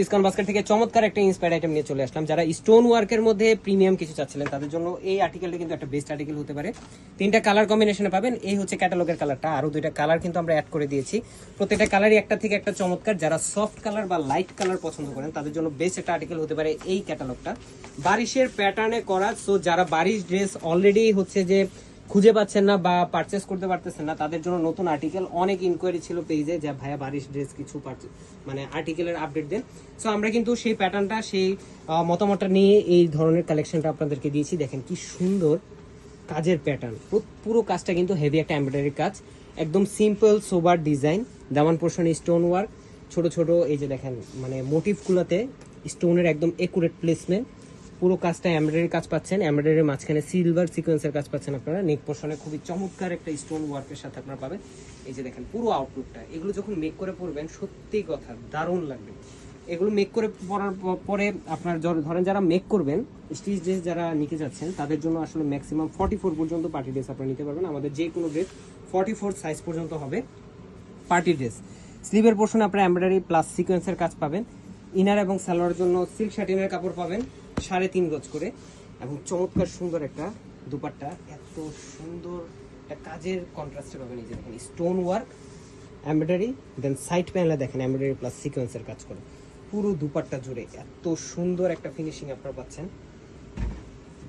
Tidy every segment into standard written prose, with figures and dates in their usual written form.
Discount basket থেকে চমৎকার একটা ইন্সপায়ার্ড আইটেম নিয়ে চলে আসলাম। যারা স্টোন ওয়ার্কের মধ্যে প্রিমিয়াম কিছু চাচ্ছিলেন তাদের জন্য এই আর্টিকেলটা কিন্তু একটা বেস্ট আর্টিকেল হতে পারে। 3টা কালার কম্বিনেশনে পাবেন। এই হচ্ছে ক্যাটালগের কালারটা, আরো 2টা কালার কিন্তু আমরা অ্যাড করে দিয়েছি। প্রত্যেকটা কালারই একটা থেকে একটা চমৎকার। যারা সফট কালার বা লাইট কালার পছন্দ করেন তাদের জন্য বেস্ট একটা আর্টিকেল হতে পারে এই ক্যাটালগটা। বারিশের প্যাটার্নে করা, সো যারা বারিশ ড্রেস অলরেডি হচ্ছে যে খুঁজে পাচ্ছেন না বা পারচেস করতে পারতেছেন না তাদের জন্য নতুন আর্টিকেল। অনেক ইনকোয়ারি ছিল পেজে যে ভাইয়া বারিশ ড্রেস কিছু মানে আর্টিকেলের আপডেট দেন। সো আমরা কিন্তু সেই প্যাটার্নটা, সেই মতামতটা নিয়ে এই ধরনের কালেকশনটা আপনাদেরকে দিয়েছি। দেখেন কি সুন্দর কাজের প্যাটার্ন, পুরো কাজটা কিন্তু হেভি একটা এমব্রয়ডারি কাজ, একদম সিম্পল সোবার ডিজাইন, দামান পোর্শনে স্টোন ওয়ার্ক, ছোট ছোট এই যে দেখেন মানে মোটিভগুলোতে স্টোনের একদম একুরেট প্লেসমেন্ট। পুরো কাজটা এমব্রয়ডারি কাজ পাচ্ছেন, এমব্রয়ডারির মাঝখানে সিলভার সিকোয়েন্সের কাজ পাচ্ছেন আপনারা। নেক পোর্শনে খুবই চমৎকার একটা স্টোন ওয়ার্কের সাথে আপনারা পাবেন। এই যে দেখেন পুরো আউটলুকটা, এগুলো যখন মেক করে পরবেন সত্যি কথা দারুণ লাগবে। এগুলো মেক করে পরার পরে আপনার ধরেন যারা মেক করবেন স্টিচ ড্রেস যারা নিতে যাচ্ছেন তাদের জন্য আসলে ম্যাক্সিমাম 44 পর্যন্ত পার্টি ড্রেস আপনারা নিতে পারবেন। আমাদের যে কোনো ড্রেস 44 সাইজ পর্যন্ত হবে পার্টি ড্রেস। স্লিভের পোর্শনে আপনারা এমব্রয়ডারি প্লাস সিকোয়েন্সের কাজ পাবেন। ইনার এবং সালোয়ারের জন্য সিল্ক শাটিনের কাপড় পাবেন 3.5 গজ করে, এবং চমৎকার সুন্দর একটা দুপাট্টা। এত সুন্দর একটা কাজের কন্ট্রাস্টে পাবেন। এই যে দেখেন স্টোন ওয়ার্ক এমব্রয়ডারি, দেন সাইড প্যানেলে দেখেন এমব্রয়ডারি প্লাস সিকোয়েন্সের কাজ করে পুরো দুপাট্টা জুড়ে এত সুন্দর একটা ফিনিশিং আপনারা পাচ্ছেন।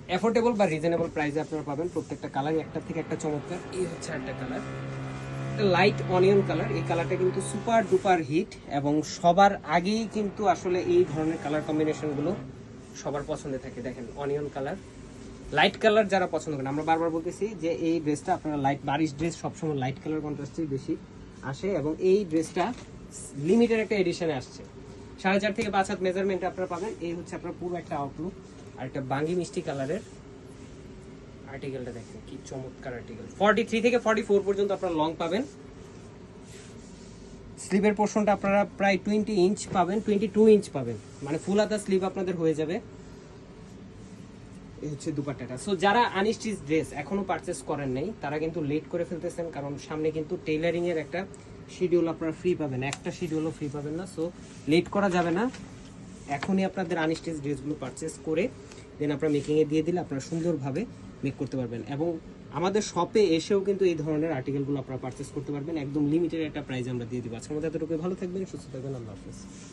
অ্যাফোর্ডেবল বা রিজনেবল প্রাইসে আপনারা পাবেন। প্রত্যেকটা কালারই একটা থেকে একটা চমৎকার। এই হচ্ছে একটা কালার, লাইট অনিয়ন কালার। এই কালারটা কিন্তু সুপার ডুপার হিট এবং সবার আগেই কিন্তু আসলে এই ধরনের কালার কম্বিনেশনগুলো সবার পছন্দে থাকে। দেখেন অনিয়ন কালার, লাইট কালার যারা পছন্দ করেন, আমরা বারবার বলতেছি যে এই ড্রেসটা আপনারা লাইট, বারিশ ড্রেস সবসময় লাইট কালার কন্ট্রাস্টেই বেশি আসে, এবং এই ড্রেসটা লিমিটেড একটা এডিশনে আসছে। 4.5 থেকে 5 হাত মেজারমেন্টে আপনারা পাবেন। এই হচ্ছে আপনার পুরো একটা আউটলুক। আর একটা বাঙ্গি মিষ্টি কালারের আর্টিকেলটা দেখেন কি চমৎকার আর্টিকেল। 43 থেকে 44 পর্যন্ত আপনারা লং পাবেন। স্লিভের পোর্শনটা আপনারা প্রায় 20 ইঞ্চ পাবেন, 22 ইঞ্চ পাবেন, মানে ফুল হাতা স্লিভ আপনাদের হয়ে যাবে। এই হচ্ছে দুপাট্টাটা। সো যারা আনস্টিচ ড্রেস এখনো পারচেস করেন নাই তারা কিন্তু লেট করে ফেলতেছেন, কারণ সামনে কিন্তু টেইলারিং এর একটা শিডিউল আপনারা ফ্রি পাবেন, একটা শিডিউলও ফ্রি পাবেন না। সো লেট করা যাবে না, এখনই আপনাদের আনস্টিচ ড্রেসগুলো পারচেস করে দেন আপনারা মেকিংয়ে দিয়ে দিলে আপনারা সুন্দরভাবে মেক করতে পারবেন। এবং আমাদের শপে এসেও কিন্তু এই ধরনের আর্টিকেলগুলো আপনারা পারচেস করতে পারবেন একদম লিমিটেড একটা প্রাইসে আমরা দিয়ে দিব। আজকের মধ্যে এতটুকু, ভালো থাকবেন, সুস্থ থাকবেন, আল্লাহ হাফেজ।